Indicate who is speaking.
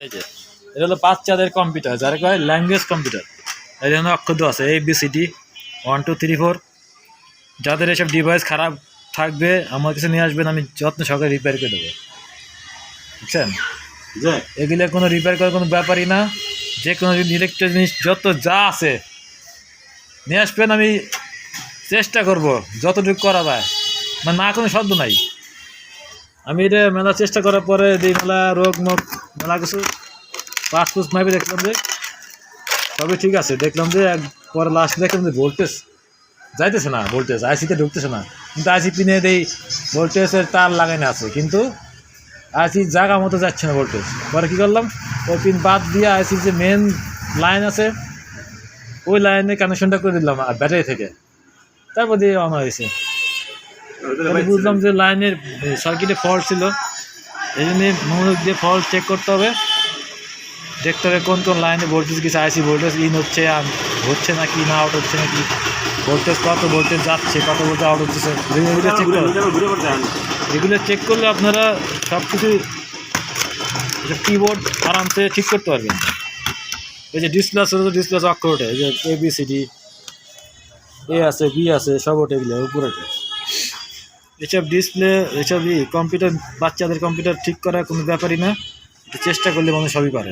Speaker 1: এই যে এটা হলো বাচ্চাদের কম্পিউটার, যারা কয় ল্যাঙ্গুয়েজ কম্পিউটার। এই জন্য অক্ষর দেওয়া আছে ABCD 1 2 3 4। যাদের এসব ডিভাইস খারাপ থাকবে আমার কাছে নিয়ে আসবেন, আমি যত্ন সহকারে রিপেয়ার করে দেবো, বুঝছেন? এগুলো কোনো রিপেয়ার করার কোনো ব্যাপারই না। যে কোনো ইলেকট্রিক জিনিস যত যা আছে নিয়ে আসবেন, আমি চেষ্টা করব যতটুকু করা যায়, মানে না কোনো শব্দ নাই। আমি এটা মেলা চেষ্টা করার পরে দিই মেলা রোগ মুখ মেলা কিছু পাসপুস মাইপে দেখলাম যে সবই ঠিক আছে। দেখলাম যে পরে লাস্ট দেখলাম যে ভোল্টেজ যাইতেছে না, ভোল্টেজ আইসিতে ঢুকতেছে না। কিন্তু আইসি পিনে দেই ভোল্টেজের তার লাগানো আছে, কিন্তু আইসি জায়গা মতো যাচ্ছে না ভোল্টেজ। পরে কী করলাম, ওই পিন বাদ দিয়ে আইসির যে মেন লাইন আছে ওই লাইনে কানেকশনটা করে দিলাম আর ব্যাটারি থেকে, তারপর দিয়ে অন হয়েছে। বুঝলাম যে লাইনের সার্কিটে ফল্ট ছিল, এই জন্য মনোযোগ দিয়ে ফল্ট চেক করতে হবে, দেখতে হবে কোন কোন লাইনে ভোল্টেজ কিছু আইসি ভোল্টেজ ইন হচ্ছে আর হচ্ছে নাকি না আউট হচ্ছে নাকি, ভোল্টেজ কত ভোল্টেজ যাচ্ছে কত ভোল্টেজ আউট হচ্ছে, এগুলো চেক করতে। এগুলো চেক করলে আপনারা সব কিছু কিবোর্ড আরামসে ঠিক করতে পারবেন। এই যে ডিসপ্লে আছে, ডিসপ্লে অক্ষর ওঠে, এই যে ABCD A আছে B আছে সব ওঠে, এগুলো উপরে ওঠে। এসব ডিসপ্লে এসব কম্পিউটার বাচ্চাদের কম্পিউটার ঠিক করার কোনো ব্যাপারই না, চেষ্টা করলে মানুষ সবই পারে।